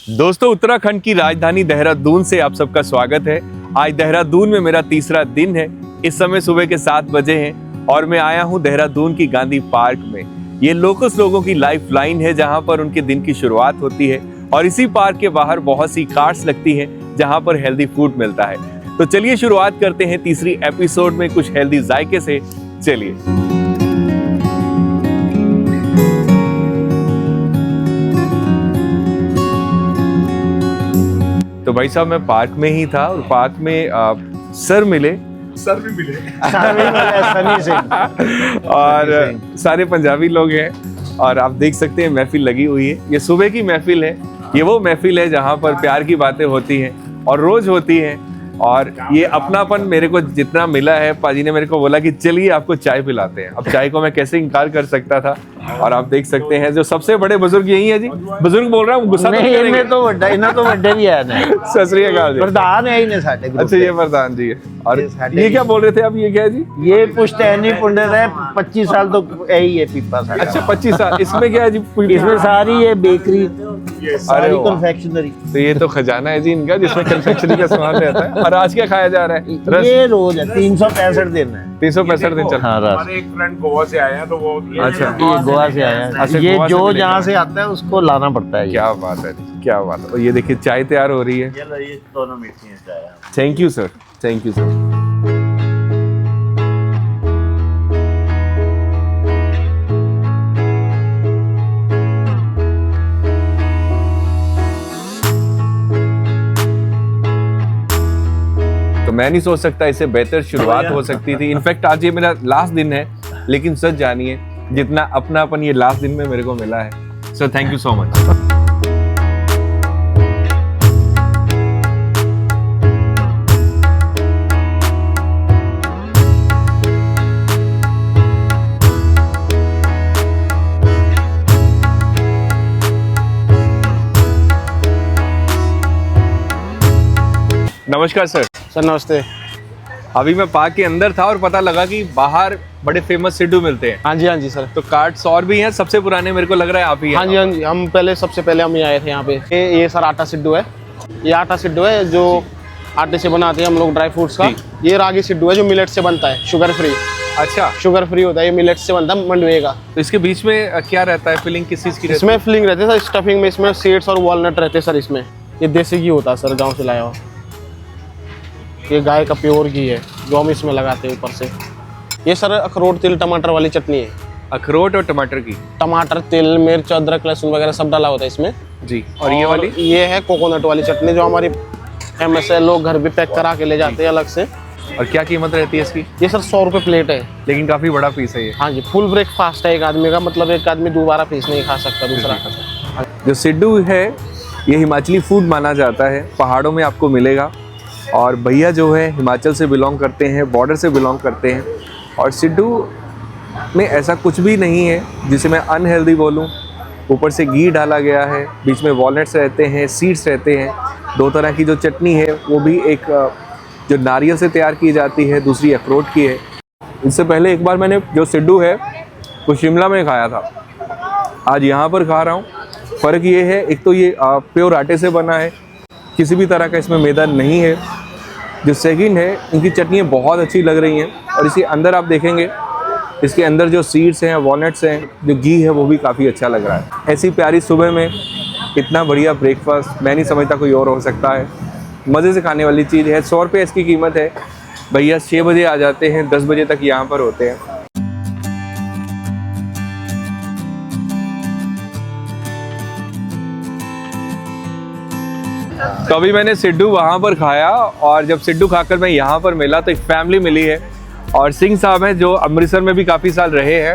दोस्तों, उत्तराखंड की राजधानी देहरादून से आप सबका स्वागत है। आज देहरादून में मेरा तीसरा दिन है। इस समय सुबह के 7 बजे हैं और मैं आया हूं देहरादून की गांधी पार्क में। ये लोकल्स लोगों की लाइफ लाइन है जहां पर उनके दिन की शुरुआत होती है और इसी पार्क के बाहर बहुत सी कार्ट्स लगती हैं जहां पर हेल्दी फूड मिलता है। तो चलिए शुरुआत करते हैं तीसरी एपिसोड में कुछ हेल्दी जायके से। चलिए। तो भाई साहब, मैं पार्क में ही था और पार्क में सर मिले। सर भी मिले सनी सिंह और सारे पंजाबी लोग हैं और आप देख सकते हैं महफिल लगी हुई है। ये सुबह की महफिल है। ये वो महफिल है जहाँ पर प्यार की बातें होती हैं और रोज होती हैं। और ये अपनापन मेरे को जितना मिला है, पाजी ने मेरे को बोला कि चलिए आपको चाय पिलाते हैं। अब चाय को मैं कैसे इनकार कर सकता था। और आप देख सकते हैं जो सबसे बड़े बुजुर्ग यही है जी। बुजुर्ग बोल रहा हूँ, गुस्सा नहीं, इनमें तो बड़ा, इन्हें तो बड़े भी है ना। सत श्री अकाल जी। प्रधान है इन्हें साढ़े ग्रुप अच्छा, ये प्रधान जी है। और ये क्या बोल रहे थे आप? ये क्या है जी? ये पुश्तैनी पंडित है। 25 साल तो यही है पीपा साढ़े। अच्छा, 25 साल। इसमें क्या है जी? इसमें सारी ये बेकरी, सारी वाह। कन्फेक्शनरी। तो ये तो खजाना है जी इनका, जिसमें कन्फेक्शनरी का सामान रहता है। और आज क्या खाया जा रहा है? रस। ये रोज है 365 दिन है। 365 दिन चल। हाँ, रस। हमारे एक फ्रेंड गोवा से आए हैं तो वो अच्छा। ये गोवा से आया है। अच्छा, ये गोवा से जो मिलेगा। जहाँ से आता है उसको लाना पड़ता है। क्या बात है, क्या बात है। और ये देखिए चाय तैयार हो रही है। ये दोनों मीठी है चाय। Thank you sir, thank you sir. तो मैं नहीं सोच सकता इससे बेहतर शुरुआत हो सकती थी। इनफैक्ट आज ये मेरा लास्ट दिन है, लेकिन सच जानिए जितना अपनापन ये लास्ट दिन में मेरे को मिला है। Sir thank you so much. नमस्कार सर। सर नमस्ते। अभी मैं पार्क के अंदर था और पता लगा कि बाहर बड़े फेमस सिड्डू मिलते हैं। हाँ जी सर। तो कार्ट्स और भी हैं। सबसे पुराने मेरे को लग रहा है आप ही हैं। हाँ जी हम सबसे पहले हम यहाँ आए थे। यहाँ पे ये सर आटा सिड्डू है। ये आटा सिड्डू है जो आटे से बनाते हैं हम लोग, ड्राई फ्रूट्स का। ये रागी सिड्डू है जो मिलेट से बनता है, शुगर फ्री। अच्छा, शुगर फ्री होता है, ये मिलेट से बनता है, मंडवे का। तो इसके बीच में क्या रहता है? फिलिंग किस चीज़ की रहती है? इसमें फिलिंग रहती है सर, स्टफिंग में इसमें सीड्स और वॉलनट रहते हैं सर। इसमें ये देसी घी होता है सर, गाँव से लाया हुआ। ये गाय का प्योर घी है जो हम इसमें लगाते हैं ऊपर से। ये सर अखरोट तिल टमाटर वाली चटनी है। अखरोट और टमाटर की? टमाटर, तिल, मिर्च, अदरक, लहसुन वगैरह सब डाला होता है इसमें जी। और ये वाली? ये है कोकोनट वाली चटनी जो हमारी फेमस है। लोग घर भी पैक करा के ले जाते हैं अलग से। और क्या कीमत रहती है इसकी? ये सर 100 रुपये प्लेट है। लेकिन काफी बड़ा पीस है ये। हाँ जी, फुल ब्रेकफास्ट है एक आदमी का। मतलब एक आदमी दोबारा पीस नहीं खा सकता दूसरा। जो सिड्डू है ये हिमाचली फूड माना जाता है। पहाड़ों में आपको मिलेगा। और भैया जो है हिमाचल से बिलोंग करते हैं, बॉर्डर से बिलोंग करते हैं। और सिड्डू में ऐसा कुछ भी नहीं है जिसे मैं अनहेल्दी बोलूं। ऊपर से घी डाला गया है, बीच में वॉलनट्स रहते हैं, सीड्स रहते हैं। 2 तरह की जो चटनी है वो भी एक जो नारियल से तैयार की जाती है, दूसरी अखरोट की है। इससे पहले एक बार मैंने जो सिड्डू है वो शिमला में खाया था। आज यहाँ पर खा रहा हूँ। फ़र्क ये है, एक तो ये प्योर आटे से बना है, किसी भी तरह का इसमें मैदा नहीं है। जो सेकंड है, इनकी चटनियाँ बहुत अच्छी लग रही हैं। और इसके अंदर आप देखेंगे, इसके अंदर जो सीड्स हैं, वॉलनट्स हैं, जो घी है वो भी काफ़ी अच्छा लग रहा है। ऐसी प्यारी सुबह में इतना बढ़िया ब्रेकफास्ट मैं नहीं समझता कोई और हो सकता है। मज़े से खाने वाली चीज़ है। 100 रुपये इसकी कीमत है। भैया 6 बजे आ जाते हैं, 10 बजे तक यहाँ पर होते हैं। तो अभी मैंने सिड्डू वहाँ पर खाया और जब सिड्डू खाकर मैं यहाँ पर मिला तो एक फैमिली मिली है। और सिंह साहब हैं जो अमृतसर में भी काफ़ी साल रहे हैं।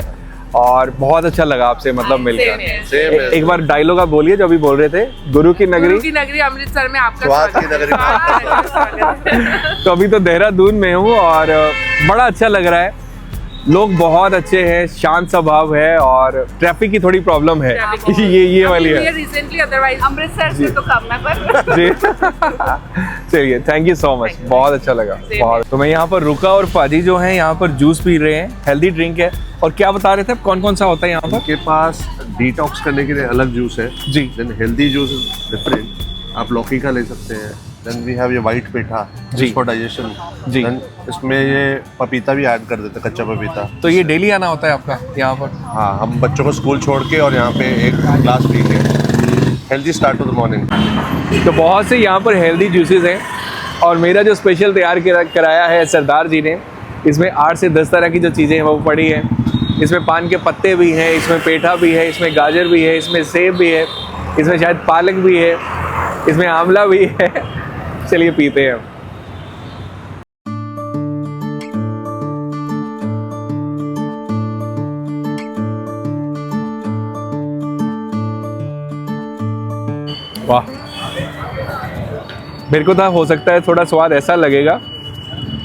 और बहुत अच्छा लगा आपसे मतलब मिलकर। एक बार डायलॉग आप बोलिए जो अभी बोल रहे थे। गुरु की नगरी अमृतसर में आपका स्वागत। तो अभी तो देहरादून में हूँ और बड़ा अच्छा लग रहा है। लोग बहुत अच्छे हैं, शांत स्वभाव है और ट्रैफिक की थोड़ी प्रॉब्लम है ये वाली है रिसेंटली, अदरवाइज अमृतसर से तो कम है पर जी चलिए, थैंक यू सो मच, बहुत अच्छा लगा बहुत। तो मैं यहाँ पर रुका और पाजी जो है यहाँ पर जूस पी रहे हैं, हेल्दी ड्रिंक है। और क्या बता रहे थे आप, कौन कौन सा होता है यहाँ पर? के पास डिटॉक्स करने के लिए अलग जूस है जी। Then healthy juice is different, आप लौकी का ले सकते हैं। देन वी हैव ये वाइट पेठा जी। फॉर डाइजेशन जी। देन इसमें ये पपीता भी ऐड कर देते हैं, कच्चा पपीता। तो ये डेली आना होता है आपका यहाँ पर? हाँ, हम बच्चों को स्कूल छोड़ के और यहाँ पे एक ग्लास पी के healthy start to the morning. तो बहुत से यहाँ पर हेल्दी जूसेस हैं और मेरा जो स्पेशल तैयार कराया है सरदार जी ने, इसमें 8 से 10 तरह की जो चीज़ें हैं वो पड़ी हैं। इसमें पान के पत्ते भी हैं, इसमें पेठा भी है, इसमें गाजर भी है, इसमें सेब भी है, इसमें शायद पालक भी है, इसमें आंवला भी है। चलिए पीते हैं। वाह, मेरे को था हो सकता है थोड़ा स्वाद ऐसा लगेगा,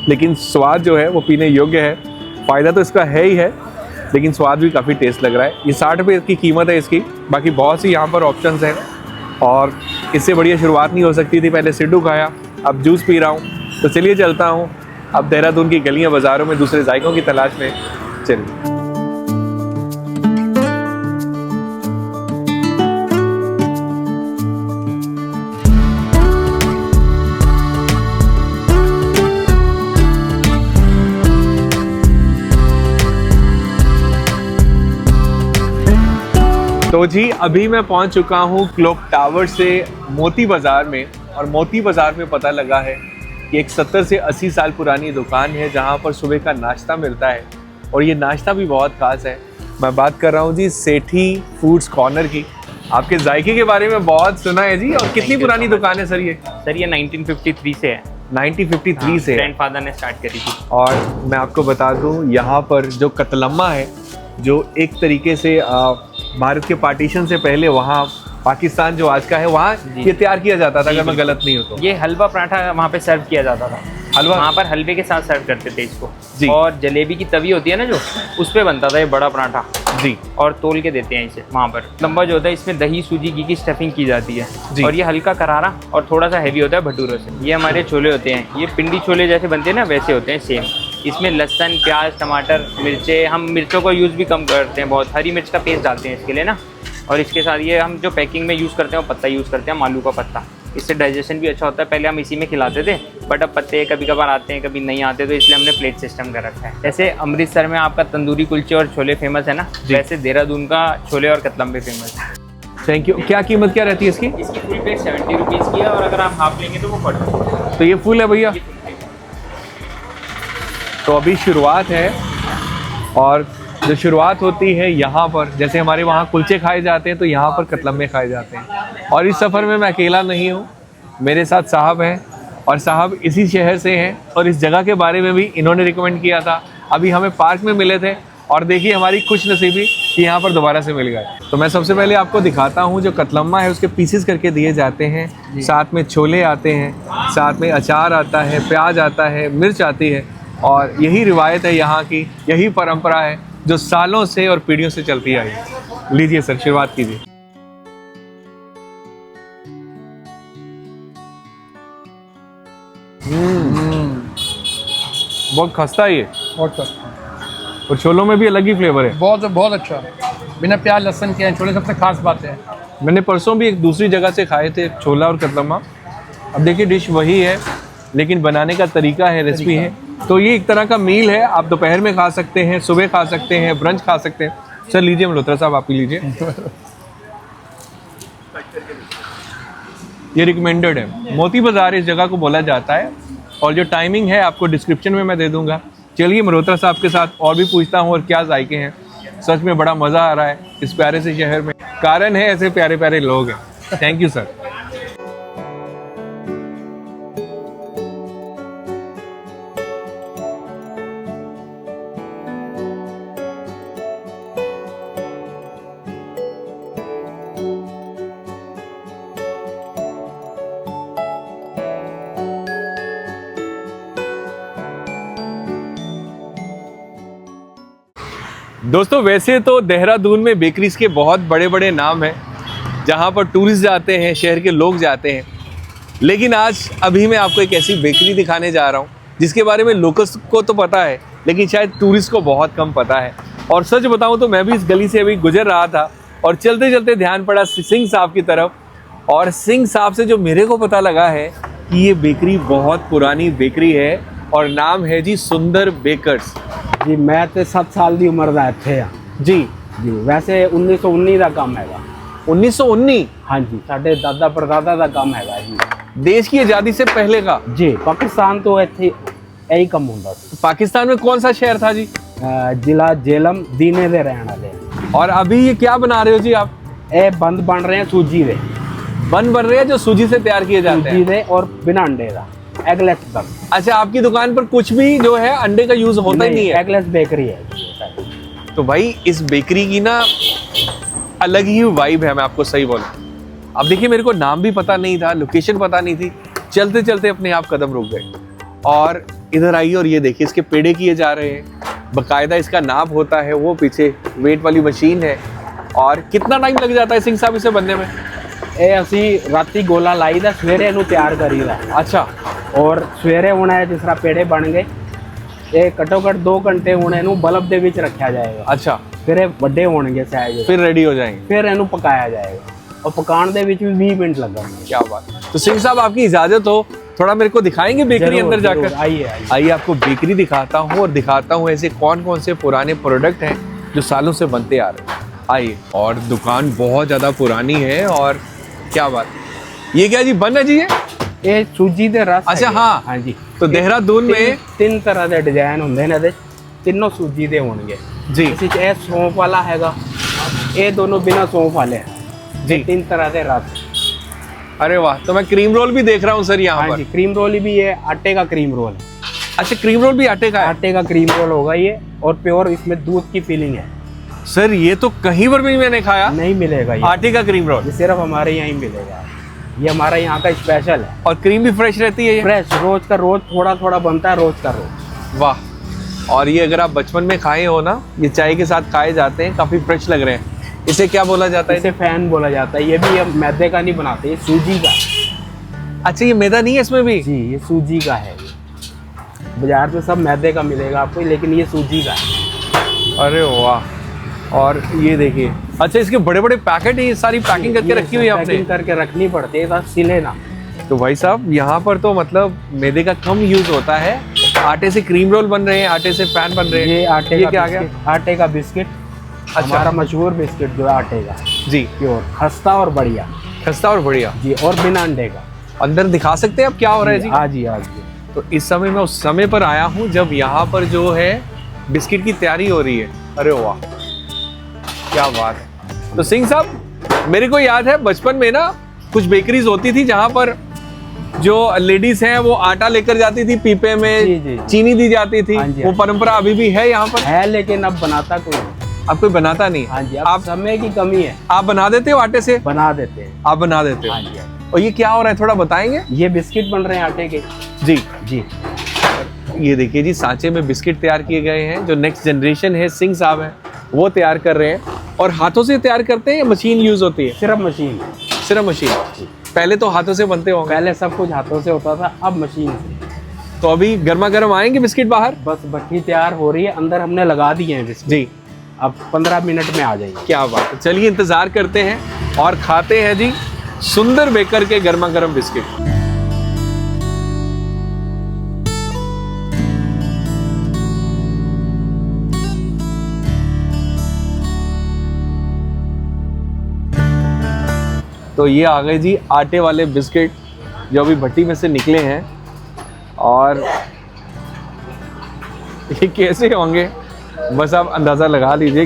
लेकिन स्वाद जो है वो पीने योग्य है। फ़ायदा तो इसका है ही है, लेकिन स्वाद भी काफ़ी टेस्ट लग रहा है। ये 60 रुपये की कीमत है इसकी। बाकी बहुत सी यहाँ पर ऑप्शंस हैं और इससे बढ़िया शुरुआत नहीं हो सकती थी। पहले सिड्डू खाया, अब जूस पी रहा हूँ। तो चलिए चलता हूँ अब देहरादून की गलियाँ बाज़ारों में दूसरे जायकों की तलाश में। चलिए। तो जी अभी मैं पहुंच चुका हूं क्लॉक टावर से मोती बाज़ार में, और मोती बाज़ार में पता लगा है कि एक 70 से 80 साल पुरानी दुकान है जहां पर सुबह का नाश्ता मिलता है, और ये नाश्ता भी बहुत ख़ास है। मैं बात कर रहा हूं जी सेठी फूड्स कॉर्नर की। आपके जायके के बारे में बहुत सुना है जी। और कितनी पुरानी दुकान है सर ये? सर ये 1953 से है। 1953 से है। ग्रैंडफादर ने स्टार्ट करी थी। और मैं आपको बता दूं यहाँ पर जो कतलम्मा है, जो एक तरीके से भारत के पार्टीशन से पहले वहाँ पाकिस्तान जो आज का है वहाँ ये तैयार किया जाता था, अगर मैं गलत नहीं हूँ तो। ये हलवा पराठा वहाँ पे सर्व किया जाता था। हलवा वहाँ पर हलवे के साथ सर्व करते थे इसको जी। और जलेबी की तवी होती है ना जो, उस पे बनता था ये बड़ा पराठा जी। और तोल के देते हैं इसे वहाँ पर। लंबा जो होता है इसमें दही सूजी घी की स्टफिंग की जाती है जी। और ये हल्का करारा और थोड़ा सा हैवी होता है भटूरों से। ये हमारे छोले होते हैं, ये पिंडी छोले जैसे बनते हैं ना वैसे होते हैं सेम। इसमें लहसुन प्याज टमाटर मिर्चे, हम मिर्चों का यूज़ भी कम करते हैं बहुत, हरी मिर्च का पेस्ट डालते हैं इसके लिए ना। और इसके साथ ये हम जो पैकिंग में यूज़ करते हैं वो पत्ता यूज़ करते हैं, आलू का पत्ता। इससे डाइजेशन भी अच्छा होता है। पहले हम इसी में खिलाते थे, बट अब पत्ते कभी कभार आते हैं कभी नहीं आते, तो इसलिए हमने प्लेट सिस्टम कर रखा है। जैसे अमृतसर में आपका तंदूरी कुलचे और छोले फेमस है ना, वैसे देहरादून का छोले और कतलम्बे फेमस है। Thank you. क्या कीमत क्या रहती है इसकी? इसकी फुल प्लेट 70 रुपीज़ की है और अगर आप हाफ लेंगे तो वो 40। तो ये फुल है भैया। तो अभी शुरुआत है, और जो शुरुआत होती है यहाँ पर, जैसे हमारे वहाँ कुलचे खाए जाते हैं तो यहाँ पर कतलम्बे खाए जाते हैं। और इस सफ़र में मैं अकेला नहीं हूँ, मेरे साथ साहब हैं, और साहब इसी शहर से हैं, और इस जगह के बारे में भी इन्होंने रिकमेंड किया था। अभी हमें पार्क में मिले थे, और देखिए हमारी खुशनसीबी कि यहाँ पर दोबारा से मिल गए। तो मैं सबसे पहले आपको दिखाता हूँ, जो कतलम्मा है उसके पीसेस करके दिए जाते हैं, साथ में छोले आते हैं, साथ में अचार आता है, प्याज आता है, मिर्च आती है। और यही रिवायत है यहाँ की, यही परंपरा है जो सालों से और पीढ़ियों से चलती आई है। लीजिए सर, शुरुआत कीजिए। बहुत खस्ता है ये, बहुत सस्ता, और छोलों में भी अलग ही फ्लेवर है। बहुत बहुत अच्छा, बिना प्याज लहसुन के हैं छोले, सबसे खास बात है। मैंने परसों भी एक दूसरी जगह से खाए थे छोला और कतलम्मा। अब देखिए डिश वही है, लेकिन बनाने का तरीका है, रेसिपी है। तो ये एक तरह का मील है, आप दोपहर में खा सकते हैं, सुबह खा सकते हैं, ब्रंच खा सकते हैं। सर लीजिए मल्होत्रा साहब, आप ही लीजिए। ये रिकमेंडेड है। मोती बाज़ार इस जगह को बोला जाता है, और जो टाइमिंग है आपको डिस्क्रिप्शन में मैं दे दूंगा। चलिए मल्होत्रा साहब के साथ और भी पूछता हूँ और क्या जायके हैं। सच में बड़ा मज़ा आ रहा है इस प्यारे से शहर में, कारण है ऐसे प्यारे प्यारे लोग हैं। Thank you sir. दोस्तों वैसे तो देहरादून में बेकरीज के बहुत बड़े बड़े नाम हैं जहाँ पर टूरिस्ट जाते हैं, शहर के लोग जाते हैं, लेकिन आज अभी मैं आपको एक ऐसी बेकरी दिखाने जा रहा हूँ जिसके बारे में लोकल्स को तो पता है लेकिन शायद टूरिस्ट को बहुत कम पता है। और सच बताऊँ तो मैं भी इस गली से अभी गुजर रहा था और चलते चलते ध्यान पड़ा सिंह साहब की तरफ, और सिंह साहब से जो मेरे को पता लगा है कि ये बेकरी बहुत पुरानी बेकरी है और नाम है जी सुंदर बेकर्स। जी मैं तो 7 साल की उम्र का इत्थे हाँ जी जी। वैसे 1919 का काम हैगा। 1919? हाँ जी, साढ़े दादा परदादा का काम हैगा जी। देश की आज़ादी से पहले का? जी, पाकिस्तान तो इत्थे यही कम होंदा सी। पाकिस्तान में कौन सा शहर था जी? जिला जेलम दीने दे रहने वाले। और अभी ये क्या बना रहे हो जी आप? ये बंद बन रहे हैं सूजी दे। बन बन रहे हैं जो सूजी से तैयार किए जाते हैं? सूजी दे और बिना अंडे का, एगलेस तक। अच्छा, आपकी दुकान पर कुछ भी जो है अंडे का यूज होता ही नहीं है? एगलेस बेकरी है। तो भाई इस बेकरी की ना अलग ही वाइब है, मैं आपको सही बोलूं। अब देखिए मेरे को नाम भी पता नहीं था, लोकेशन पता नहीं थी, चलते चलते अपने आप कदम रुक गए और इधर आइए और ये देखिए इसके पेड़े किए जा रहे हैं, बकायदा इसका नाप होता है, वो पीछे वेट वाली मशीन है। और कितना टाइम लग जाता है सिंह साहब इसे बनने में? ये असी राती गोला लाई दा, सवेरे इनू तैयार करीदा। अच्छा, और सवेरे होना जिस तरह पेड़े बन गए, ये घट्टो घट 2 घंटे होने इनू बल्ब दे विच रखा जाएगा। अच्छा, फिर ये वड्डे होणगे साइज, फिर रेडी हो जाएंगे, फिर इनू पकाया जाएगा और पकाने दे विच भी 20 मिनट लगेंगे। क्या बात। तो सिंह साहब आपकी इजाजत हो थोड़ा मेरे को दिखाएंगे बेकरी अंदर जाकर? आइए आइए आपको बेकरी दिखाता हूँ और दिखाता हूँ ऐसे कौन कौन से पुराने प्रोडक्ट हैं जो सालों से बनते आ रहे हैं। आइए। और दुकान बहुत ज़्यादा पुरानी है और क्या बात। ये क्या जी बन है जी? ये सूजी दे रस। अच्छा, हाँ हाँ जी। तो देहरादून में 3 तरह के डिजाइन होंगे ने, तीनों सूजी दे होंगे जी। इसी च ये सौंफ वाला हैगा, ये दोनों बिना सौंफ वाले हैं जी। 3 तरह के रस। अरे वाह, तो मैं क्रीम रोल भी देख रहा हूँ सर यहाँ हाँ पर। जी, क्रीम रोल भी है, आटे का क्रीम रोल है। अच्छा, क्रीम रोल भी आटे का है? आटे का क्रीम रोल होगा ये, और प्योर इसमें दूध की फीलिंग है। सर ये तो कहीं पर भी मैंने खाया नहीं मिलेगा ये आटे का क्रीम रोल, ये सिर्फ हमारे यहाँ ही मिलेगा। ये हमारा यहाँ का स्पेशल है। और क्रीम भी फ्रेश रहती है ये? फ्रेश, रोज का रोज, थोड़ा थोड़ा बनता है रोज का रोज। वाह। और ये अगर आप बचपन में खाए हो ना, ये चाय के साथ खाए जाते हैं, काफी फ्रेश लग रहे हैं। इसे क्या बोला जाता है? इसे फैन बोला जाता है। ये भी हम मैदे का नहीं बनाते, ये सूजी का। अच्छा, ये मैदा नहीं है इसमें भी? जी, ये सूजी का है। बाजार में सब मैदे का मिलेगा आपको, लेकिन ये सूजी का है। अरे वाह। और ये देखिए, अच्छा इसके बड़े बड़े पैकेट है, ये सारी पैकिंग करके रखी हुई है आपने? पैकिंग करके रखनी पड़ती है ताकि सिले ना। तो भाई साहब यहाँ पर तो मतलब मैदे का कम यूज होता है, आटे से क्रीम रोल बन रहे हैं, आटे से पैन बन रहे हैं। ये आटे का क्या आ गया? बिस्किट, आटे का बिस्किट। अच्छा। हमारा मशहूर बिस्किट जो है आटे का जी, प्योर, खस्ता और बढ़िया खस्ता और बढ़िया जी, और बिना अंडे का। अंदर दिखा सकते हैं आप क्या हो रहा है जी? हाँ जी, हाँ जी। तो इस समय मैं उस समय पर आया हूँ जब यहाँ पर जो है बिस्किट की तैयारी हो रही है। अरे वाह, क्या बात। तो सिंह साहब मेरे को याद है बचपन में ना कुछ बेकरीज होती थी जहाँ पर जो लेडीज हैं वो आटा लेकर जाती थी पीपे में, जी, जी। चीनी दी जाती थी। हाँ जी, वो परंपरा अभी भी है यहाँ पर? है, लेकिन अब बनाता कोई नहीं। अब कोई बनाता नहीं? हाँ जी, अब आप समय की कमी है। आप बना देते हो आटे से? बना देते हैं। आप बना देते हो? हाँ जी, हाँ जी। और ये क्या हो रहा है थोड़ा बताएंगे? ये बिस्किट बन रहे हैं आटे के। जी जी, ये देखिए जी, सांचे में बिस्किट तैयार किए गए हैं। जो नेक्स्ट जनरेशन है सिंह साहब है वो तैयार कर रहे हैं। और हाथों से तैयार करते हैं या मशीन यूज होती है? सिर्फ मशीन। सिर्फ मशीन। पहले तो हाथों से बनते होंगे? पहले सब कुछ हाथों से होता था, अब मशीन से। तो अभी गर्मा गर्म आएंगे बिस्किट बाहर? बस भट्टी तैयार हो रही है, अंदर हमने लगा दिए हैं बिस्किट। जी, अब 15 मिनट में आ जाएंगे। क्या बात है। चलिए इंतजार करते हैं और खाते हैं जी सुंदर बेकर के गर्मा गर्म बिस्किट। तो ये आ गए जी आटे वाले बिस्किट जो अभी भट्टी में से निकले हैं। और ये कैसे होंगे बस आप अंदाज़ा लगा लीजिए।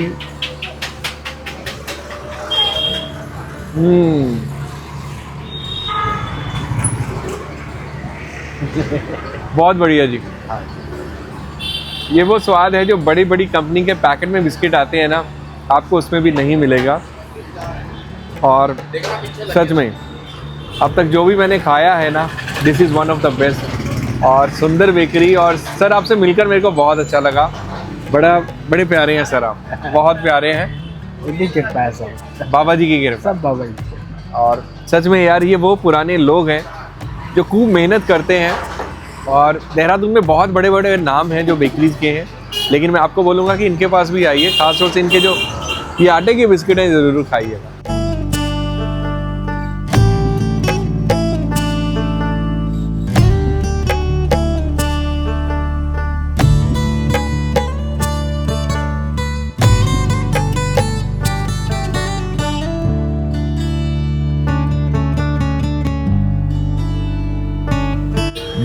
बहुत बढ़िया जी। ये वो स्वाद है जो बड़ी बड़ी कंपनी के पैकेट में बिस्किट आते हैं ना, आपको उसमें भी नहीं मिलेगा। और सच में अब तक जो भी मैंने खाया है ना, this is one of the best. और सुंदर बेकरी, और सर आपसे मिलकर मेरे को बहुत अच्छा लगा। बड़े प्यारे हैं सर, आप बहुत प्यारे हैं। इनकी कृपा है सब, बाबा जी की कृपा। सब बाबा जी। और सच में यार ये वो पुराने लोग हैं जो खूब मेहनत करते हैं, और देहरादून में बहुत बड़े बड़े नाम हैं जो बेकरीज के हैं, लेकिन मैं आपको बोलूँगा कि इनके पास भी आइए, खासतौर से इनके जो ये आटे की बिस्किट हैं ज़रूर खाइएगा।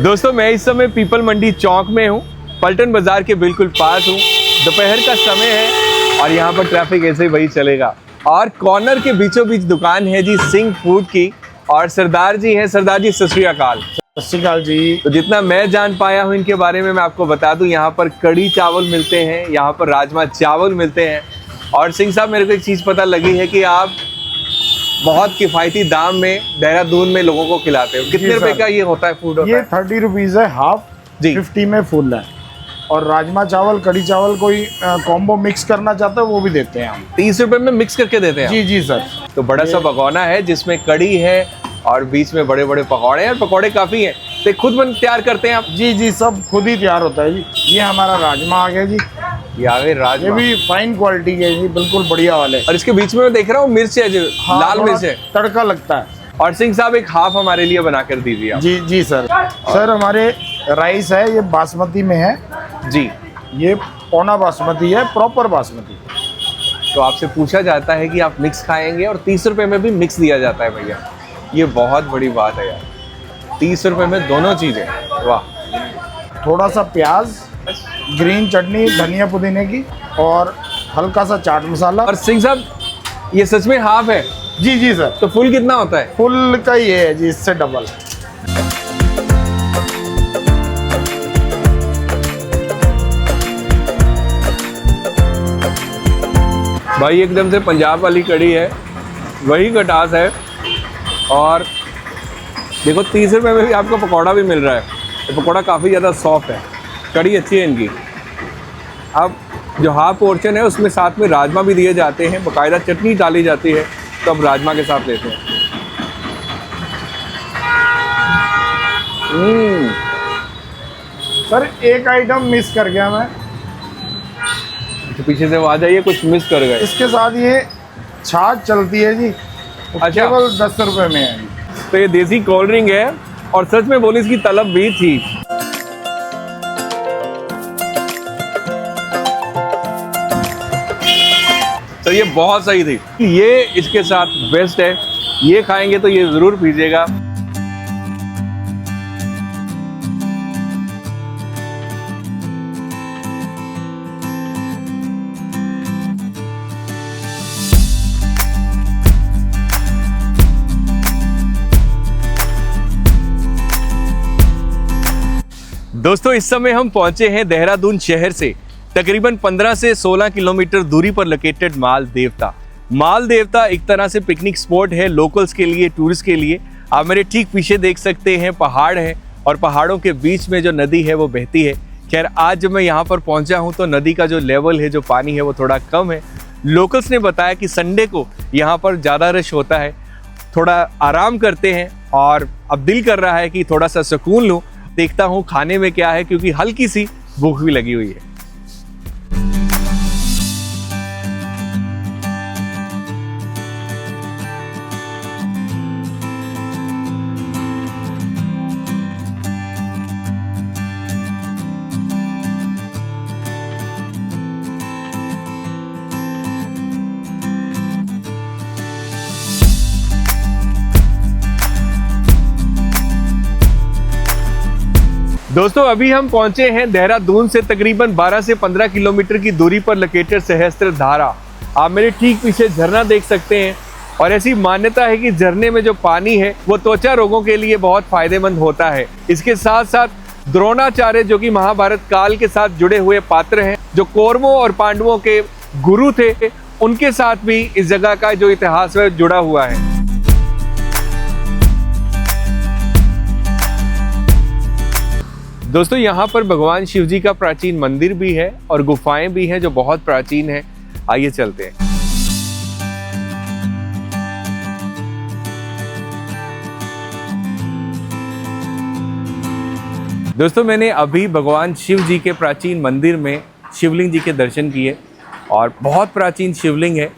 दोस्तों मैं इस समय पीपल मंडी चौक में हूँ, पलटन बाजार के बिल्कुल पास हूँ। दोपहर का समय है और यहाँ पर ट्रैफिक ऐसे ही वही चलेगा, और कॉर्नर के बीचों बीच दुकान है जी सिंह फूड की, और सरदार जी हैं। सरदार जी सत श्री अकाल। सत श्री अकाल जी। तो जितना मैं जान पाया हूँ इनके बारे में मैं आपको बता दूं, यहाँ पर कड़ी चावल मिलते हैं, यहाँ पर राजमा चावल मिलते हैं, और सिंह साहब मेरे को एक चीज़ पता लगी है कि आप बहुत किफ़ायती दाम में देहरादून में लोगों को खिलाते हो। कितने रुपए का ये होता है फूड? ये 30 रुपीज़ है हाफ जी, 50 में फुल है। और राजमा चावल कड़ी चावल कोई कॉम्बो मिक्स करना चाहता है वो भी देते हैं हम। 30 रुपए में मिक्स करके देते हैं? जी जी सर। तो बड़ा सा भगोना है जिसमें कड़ी है और बीच में बड़े बड़े पकौड़े हैं। पकौड़े काफ़ी हैं, तो खुद तैयार करते हैं आप? जी जी सब खुद ही तैयार होता है जी। ये हमारा राजमा आ गया जी, ये आ गए राजमा, ये भी फाइन क्वालिटी के जी, बिल्कुल बढ़िया वाले। और इसके बीच में मैं देख रहा हूँ मिर्च है जो लाल मिर्च है, तड़का लगता है। और सिंह साहब एक हाफ हमारे लिए बना कर दीजिए आप। जी जी सर। सर हमारे राइस है ये बासमती में है जी, ये पौना बासमती है, प्रॉपर बासमती। तो आपसे पूछा जाता है कि आप मिक्स खाएंगे, और 30 रुपए में भी मिक्स दिया जाता है भैया, ये बहुत बड़ी बात है यार। 30 रुपए में दोनों चीज़ें, वाह। थोड़ा सा प्याज, ग्रीन चटनी धनिया पुदीने की, और हल्का सा चाट मसाला। और सिंह साहब ये सच में हाफ है? जी जी सर। तो फुल कितना होता है? फुल का ये है जी, इससे डबल। भाई एकदम से पंजाब वाली कड़ी है, वही खटास है। और देखो 30 रुपए में भी आपको पकौड़ा भी मिल रहा है, तो पकौड़ा काफ़ी ज़्यादा सॉफ्ट है, कड़ी अच्छी है इनकी। अब जो हाफ पोर्शन है उसमें साथ में राजमा भी दिए जाते हैं, बाकायदा चटनी डाली जाती है, तो अब राजमा के साथ लेते हैं। सर एक आइटम मिस कर गया मैं, तो पीछे से वो आ जाइए, कुछ मिस कर गए। इसके साथ ये छाछ चलती है जी, अच्छा। केवल 10 रुपए में है। तो ये देसी कोल्ड ड्रिंक है, और सच में बोली इसकी तलब भी थी। तो ये बहुत सही थी, ये इसके साथ बेस्ट है, ये खाएंगे तो ये ज़रूर पीजिएगा। दोस्तों इस समय हम पहुंचे हैं देहरादून शहर से तकरीबन 15 से 16 किलोमीटर दूरी पर लोकेटेड माल देवता। माल देवता एक तरह से पिकनिक स्पॉट है लोकल्स के लिए, टूरिस्ट के लिए। आप मेरे ठीक पीछे देख सकते हैं पहाड़ है, और पहाड़ों के बीच में जो नदी है वो बहती है। खैर आज जब मैं यहाँ पर पहुँचा हूँ तो नदी का जो लेवल है, जो पानी है, वो थोड़ा कम है। लोकल्स ने बताया कि संडे को यहाँ पर ज़्यादा रश होता है, थोड़ा आराम करते हैं, और अब दिल कर रहा है कि थोड़ा सा सुकून लूँ। देखता हूँ खाने में क्या है, क्योंकि हल्की सी भूख भी लगी हुई है। दोस्तों अभी हम पहुंचे हैं देहरादून से तकरीबन 12 से 15 किलोमीटर की दूरी पर लोकेटेड सहस्त्र धारा। आप मेरे ठीक पीछे झरना देख सकते हैं, और ऐसी मान्यता है कि झरने में जो पानी है वो त्वचा रोगों के लिए बहुत फायदेमंद होता है। इसके साथ साथ द्रोणाचार्य जो कि महाभारत काल के साथ जुड़े हुए पात्र हैं, जो कौरवों और पांडवों के गुरु थे, उनके साथ भी इस जगह का जो इतिहास है जुड़ा हुआ है। दोस्तों यहाँ पर भगवान शिव जी का प्राचीन मंदिर भी है और गुफाएं भी हैं जो बहुत प्राचीन है। आइए चलते हैं। दोस्तों मैंने अभी भगवान शिव जी के प्राचीन मंदिर में शिवलिंग जी के दर्शन किए और बहुत प्राचीन शिवलिंग है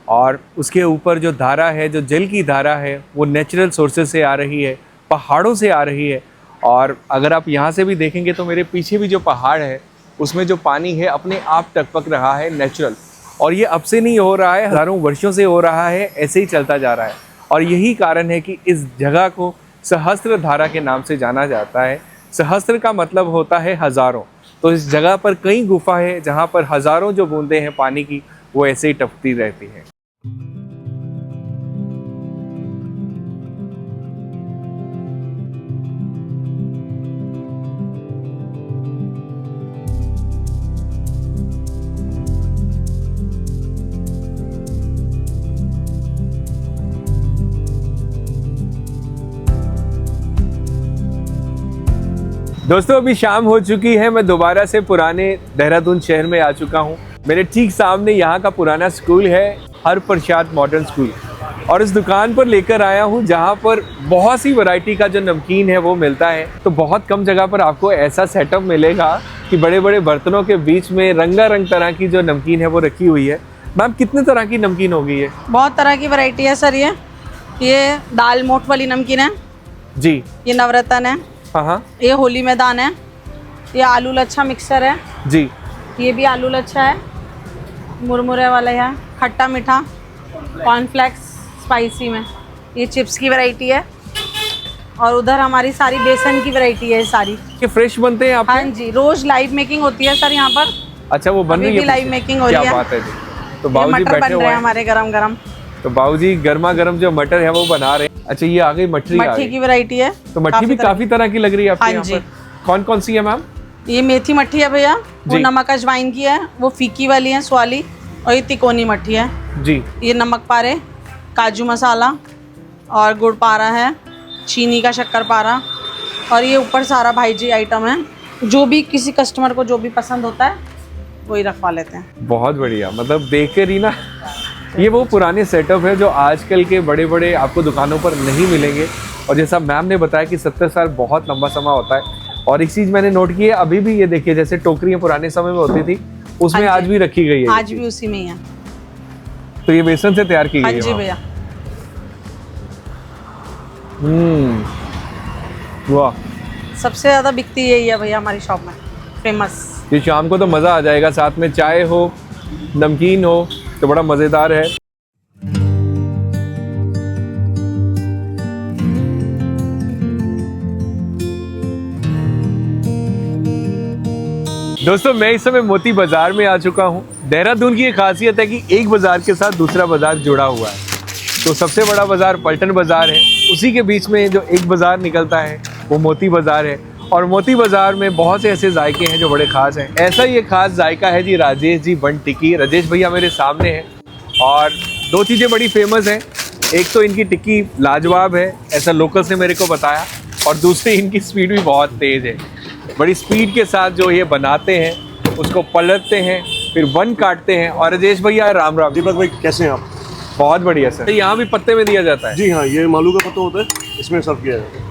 और उसके ऊपर जो धारा है, जो जल की धारा है, वो नेचुरल सोर्सेज से आ रही है, पहाड़ों से आ रही है। और अगर आप यहाँ से भी देखेंगे तो मेरे पीछे भी जो पहाड़ है उसमें जो पानी है अपने आप टपक रहा है नेचुरल। और ये अब से नहीं हो रहा है, हज़ारों वर्षों से हो रहा है, ऐसे ही चलता जा रहा है। और यही कारण है कि इस जगह को सहस्त्र धारा के नाम से जाना जाता है। सहस्त्र का मतलब होता है हज़ारों। तो इस जगह पर कई गुफा है जहाँ पर हज़ारों जो बूंदें हैं पानी की वो ऐसे ही टपकती रहती हैं। दोस्तों अभी शाम हो चुकी है, मैं दोबारा से पुराने देहरादून शहर में आ चुका हूँ। मेरे ठीक सामने यहाँ का पुराना स्कूल है, हरप्रसाद मॉडर्न स्कूल, और इस दुकान पर लेकर आया हूँ जहाँ पर बहुत सी वैरायटी का जो नमकीन है वो मिलता है। तो बहुत कम जगह पर आपको ऐसा सेटअप मिलेगा कि बड़े बड़े बर्तनों के बीच में रंगारंग तरह की जो नमकीन है वो रखी हुई है। मैम कितने तरह की नमकीन होगी ये? बहुत तरह की वैरायटी है सर। ये दाल मोठ वाली नमकीन है जी, ये नवरत्न है, हाँ, ये होली मैदान है, ये आलू लच्छा मिक्सर है जी, ये भी आलू लच्छा है, मुरमुरे वाला है, खट्टा मीठा, कॉर्नफ्लेक्स स्पाइसी में, ये चिप्स की वैरायटी है, और उधर हमारी सारी बेसन की वैरायटी है सारी। ये फ्रेश बनते हैं आप? हाँ जी, रोज लाइव मेकिंग होती है सर यहाँ पर। अच्छा, वो बन रही है? लाइव मेकिंग हो रही है। क्या बात है जी। तो ये बाबूजी मटर बैठे बन हुए रहे हैं हैं हमारे गरम गरम। तो बाबूजी गर्मा गर्म जो मटर है वो बना रहे हैं। अच्छा, ये आ गई मठरी, आ मट्ठी गई। की वैरायटी है। तो मट्ठी भी काफी तरह की लग रही है आपके हाँ यहाँ जी। पर। कौन कौन सी है मैम? ये मेथी मट्ठी है भैया, वो जी। नमक अजवाइन की है, वो फीकी वाली है स्वाली, और ये तिकोनी मट्ठी है जी। ये नमक पारे, काजू मसाला और गुड़ पारा है, चीनी का शक्कर पारा, और ये ऊपर सारा भाईजी आइटम है। जो भी किसी कस्टमर को जो भी पसंद होता है वही रखवा लेते हैं। बहुत बढ़िया, मतलब देखकर ही ना, ये वो पुराने सेटअप है जो आजकल के बड़े बड़े आपको दुकानों पर नहीं मिलेंगे। और जैसा मैम ने बताया कि 70 साल बहुत लंबा समय होता है। और एक चीज़ मैंने नोट की है, अभी भी ये देखिए जैसे टोकरियाँ पुराने समय में होती थी उसमें हाँ आज भी रखी गई है। आज भी उसी में ही है। तो ये बेसन से तैयार की हाँ गई है? जी भैया। वाह, सबसे ज़्यादा बिकती यही है भैया हमारी शॉप में, फेमस। ये शाम को तो मज़ा आ जाएगा, साथ में चाय हो, नमकीन हो, तो बड़ा मज़ेदार है। दोस्तों मैं इस समय मोती बाजार में आ चुका हूँ। देहरादून की ये खासियत है कि एक बाजार के साथ दूसरा बाजार जुड़ा हुआ है। तो सबसे बड़ा बाजार पलटन बाजार है, उसी के बीच में जो एक बाजार निकलता है वो मोती बाजार है। और मोती बाजार में बहुत से ऐसे जायके हैं जो बड़े ख़ास हैं। ऐसा ही एक ख़ास जायका है जी राजेश जी बन टिक्की। राजेश भैया मेरे सामने हैं और दो चीज़ें बड़ी फेमस हैं। एक तो इनकी टिक्की लाजवाब है, ऐसा लोकल से मेरे को बताया, और दूसरी इनकी स्पीड भी बहुत तेज़ है। बड़ी स्पीड के साथ जो ये बनाते हैं उसको पलटते हैं, फिर बन काटते हैं। और राजेश भैया राम राम। दीपक भाई कैसे हैं आप? बहुत बढ़िया सर। यहाँ भी पत्ते में दिया जाता है? जी हाँ, ये मालू का पत्ता होता है, इसमें सर्व किया जाता है।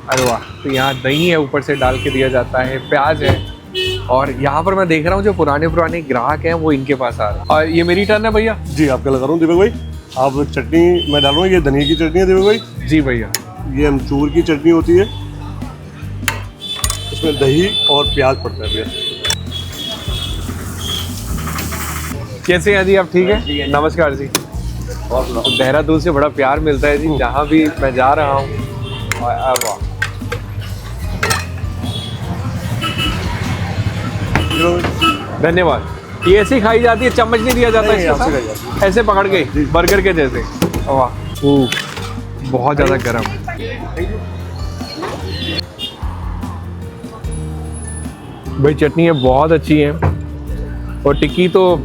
अरे वाह। तो यहाँ दही है ऊपर से डाल के दिया जाता है, प्याज है, और यहाँ पर मैं देख रहा हूँ जो पुराने पुराने ग्राहक हैं वो इनके पास आ रहे हैं। और ये मेरी टर्न है भैया? जी आपका लगा रहा हूँ दीपक भाई। आप चटनी मैं डाल रहा हूँ, ये धनिया की चटनी है दीपक भाई। जी भैया। ये अमचूर की चटनी होती है, इसमें दही और प्याज पड़ता है भैया। कैसे हैं जी आप? ठीक है, नमस्कार जी। तो देहरादून से बड़ा प्यार मिलता है जी, जहाँ भी मैं जा रहा हूँ। वाह, धन्यवाद। ये ऐसे ही खाई जाती है, चम्मच नहीं दिया जाता? नहीं, ऐसे पकड़ के बर्गर के जैसे? वाह, बहुत ज़्यादा गर्म है भाई। चटनी है बहुत अच्छी है, और टिक्की तो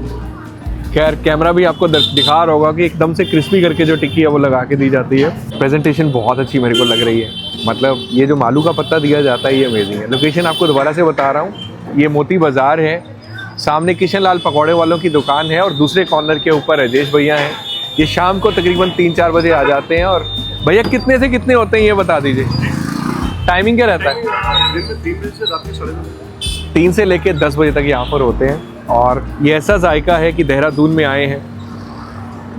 खैर कैमरा भी आपको दिखा रहा होगा कि एकदम से क्रिस्पी करके जो टिक्की है वो लगा के दी जाती है। प्रेजेंटेशन बहुत अच्छी मेरे को लग रही है। मतलब ये जो मालू का पत्ता दिया जाता है ये अमेजिंग है। लोकेशन आपको दोबारा से बता रहा हूँ, ये मोती बाज़ार है, सामने किशन लाल पकौड़े वालों की दुकान है और दूसरे कॉर्नर के ऊपर राजेश भैया हैं। ये शाम को तकरीबन 3-4 बजे आ जाते हैं। और भैया कितने से कितने होते हैं ये बता दीजिए, टाइमिंग क्या रहता है? 3 से लेके 10 बजे तक यहाँ पर होते हैं। और ये ऐसा जायका है कि देहरादून में आए हैं,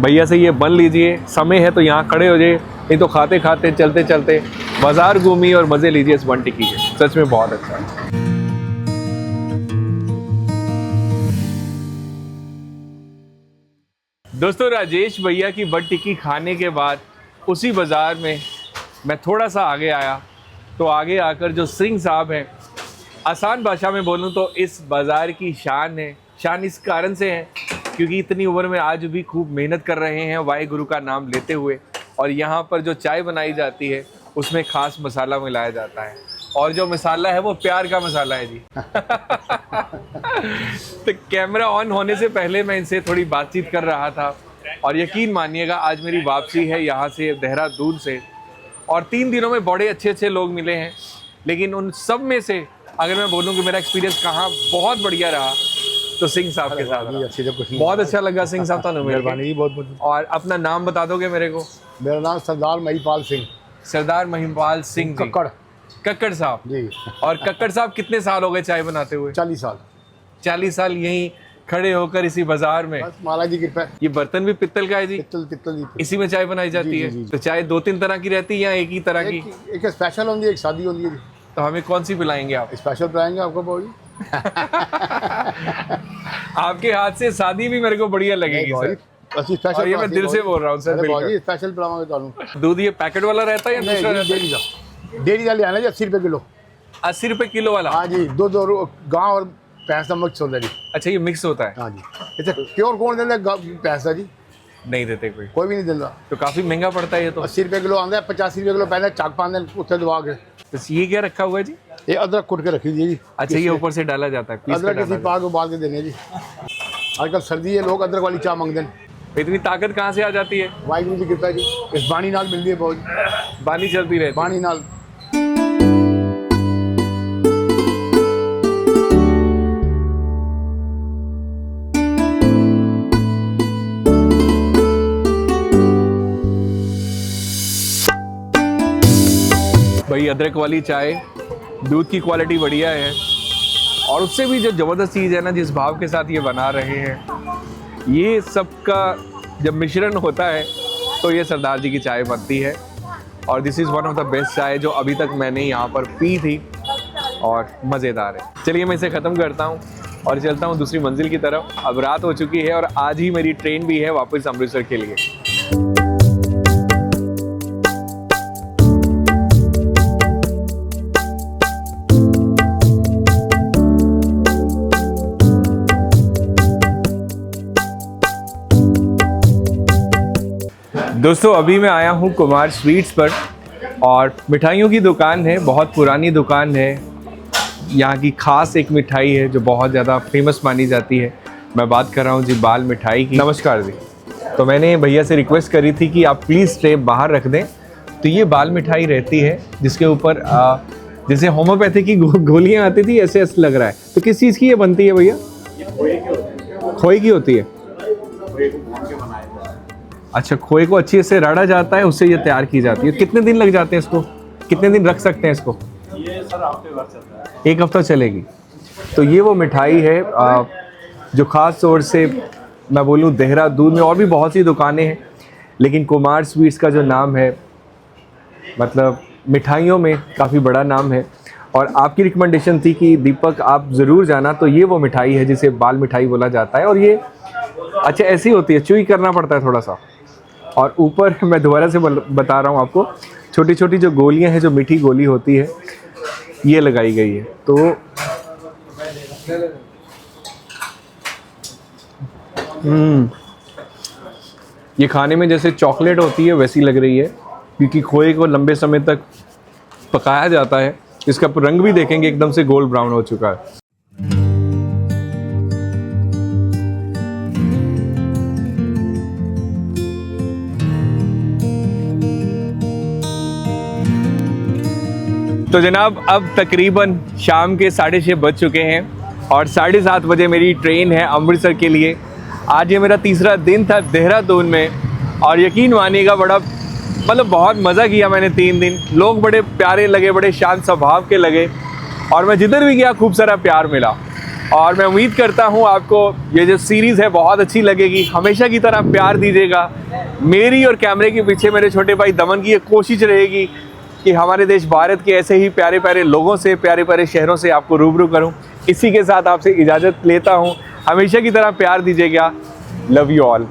भैया से ये बन लीजिए, समय है तो यहाँ खड़े हो जाइए, नहीं तो खाते खाते चलते चलते बाज़ार घूमिए और मज़े लीजिए इस बन टिक्की के। सच में बहुत अच्छा है। दोस्तों राजेश भैया की बन टिक्की खाने के बाद उसी बाज़ार में मैं थोड़ा सा आगे आया, तो आगे आकर जो सिंह साहब हैं, आसान भाषा में बोलूं तो इस बाज़ार की शान है। शान इस कारण से है क्योंकि इतनी उम्र में आज भी खूब मेहनत कर रहे हैं वाहे गुरु का नाम लेते हुए। और यहाँ पर जो चाय बनाई जाती है उसमें ख़ास मसाला मिलाया जाता है, और जो मसाला है वो प्यार का मसाला है जी। तो कैमरा ऑन होने से पहले मैं इनसे थोड़ी बातचीत कर रहा था, और यकीन मानिएगा आज मेरी वापसी है यहाँ से देहरादून से, और 3 दिनों में बड़े अच्छे अच्छे लोग मिले हैं। लेकिन उन सब में से अगर मैं बोलूँ कि मेरा एक्सपीरियंस कहाँ बहुत बढ़िया रहा तो सिंह साहब के साथ रहा। बहुत अच्छा लगा सिंह साहब, तो मेहरबानी बहुत। और अपना नाम बता दोगे मेरे को? मेरा नाम सरदार महिपाल सिंह। सरदार महिपाल सिंह जी। कक्कड़ साहब जी। और कक्कड़ साहब कितने साल हो गए चाय बनाते हुए? 40 साल। 40 साल यहीं खड़े होकर इसी बाजार में? महाराज जी कृपा। ये बर्तन भी पित्तल का है जी? पित्तल। इसी में चाय बनाई जाती है? तो चाय 2-3 तरह की रहती है या एक ही तरह की? एक स्पेशल होती है, एक शादी होती है। तो हमें कौन सी पिलाएंगे आप? स्पेशल पिलाएंगे आपको भाई। आपके हाथ से शादी भी मेरे को बढ़िया लगेगी सर। और ये मैं दिल से बोल रहा हूँ सर। बिल्कुल स्पेशल पिलाऊंगा। दूध ये पैकेट वाला रहता है या दूसरा रहता है? डेयरी का ले आना जी, 80 रुपये किलो। 80 रुपये किलो वाला? हाँ जी, दूध और गाँव और पैसा मिक्स होता है जी। अच्छा ये मिक्स होता है? हाँ जी। अच्छा प्योर कौन देता है पैसा जी? नहीं देते कोई भी नहीं देता। तो काफी महंगा पड़ता है ये तो। 80 रुपये किलो आता है, 85 रुपये किलो पहले चाक पान उत्थे दबा के। तो ये क्या रखा हुआ है जी? ये अदरक कुट के रखी जी। अच्छा ये ऊपर से डाला जाता है? अदरक किसी पाक उबाल के देने जी। आजकल सर्दी है, लोग अदरक वाली चाय मांगते हैं। इतनी ताकत कहाँ से आ जाती है? वाहिगुरू की कृपा जी, इस बानी नाल मिलती है बहुत। बानी चलती रहती? बानी नाल। भाई अदरक वाली चाय, दूध की क्वालिटी बढ़िया है, और उससे भी जो ज़बरदस्त चीज़ है ना, जिस भाव के साथ ये बना रहे हैं, ये सबका जब मिश्रण होता है तो ये सरदार जी की चाय बनती है। और this is one of the best चाय जो अभी तक मैंने यहाँ पर पी थी, और मज़ेदार है। चलिए मैं इसे ख़त्म करता हूँ और चलता हूँ दूसरी मंजिल की तरफ। अब रात हो चुकी है और आज ही मेरी ट्रेन भी है वापस अमृतसर के लिए। दोस्तों अभी मैं आया हूँ कुमार स्वीट्स पर, और मिठाइयों की दुकान है, बहुत पुरानी दुकान है। यहाँ की ख़ास एक मिठाई है जो बहुत ज़्यादा फेमस मानी जाती है। मैं बात कर रहा हूँ जी बाल मिठाई की। नमस्कार जी। तो मैंने भैया से रिक्वेस्ट करी थी कि आप प्लीज़ ट्रे बाहर रख दें। तो ये बाल मिठाई रहती है जिसके ऊपर जैसे होम्योपैथी की गोलियाँ आती थी, ऐसे ऐसे लग रहा है। तो किस चीज़ की ये बनती है भैया? खोए की होती है। अच्छा, खोए को अच्छे से रड़ा जाता है, उससे ये तैयार की जाती है। कितने दिन लग जाते हैं इसको? कितने दिन रख सकते हैं इसको? ये सर हफ्ते भर चलता है। 1 हफ्ता चलेगी। तो ये वो मिठाई है जो ख़ास तौर से मैं बोलूँ देहरादून में और भी बहुत सी दुकानें हैं, लेकिन कुमार स्वीट्स का जो नाम है, मतलब मिठाइयों में काफ़ी बड़ा नाम है। और आपकी रिकमेंडेशन थी कि दीपक आप ज़रूर जाना, तो ये वो मिठाई है जिसे बाल मिठाई बोला जाता है। और ये अच्छा ऐसी होती है, च्यूई करना पड़ता है थोड़ा सा। और ऊपर मैं दोबारा से बता रहा हूँ आपको, छोटी छोटी जो गोलियाँ हैं, जो मीठी गोली होती है, ये लगाई गई है। तो ये खाने में जैसे चॉकलेट होती है वैसी लग रही है, क्योंकि खोए को लंबे समय तक पकाया जाता है। इसका रंग भी देखेंगे एकदम से गोल्ड ब्राउन हो चुका है। तो जनाब अब तकरीबन शाम के 6:30 बज चुके हैं और 7:30 बजे मेरी ट्रेन है अमृतसर के लिए। आज ये मेरा तीसरा दिन था देहरादून में और यकीन मानिएगा बड़ा मतलब बहुत मज़ा किया मैंने 3 दिन। लोग बड़े प्यारे लगे, बड़े शांत स्वभाव के लगे और मैं जिधर भी गया खूब सारा प्यार मिला। और मैं उम्मीद करता हूँ आपको ये जो सीरीज़ है बहुत अच्छी लगेगी। हमेशा की तरह प्यार दीजिएगा। मेरी और कैमरे के पीछे मेरे छोटे भाई दमन की ये कोशिश रहेगी कि हमारे देश भारत के ऐसे ही प्यारे प्यारे लोगों से, प्यारे प्यारे शहरों से आपको रूबरू करूँ। इसी के साथ आपसे इजाज़त लेता हूँ। हमेशा की तरह प्यार दीजिएगा। Love you all.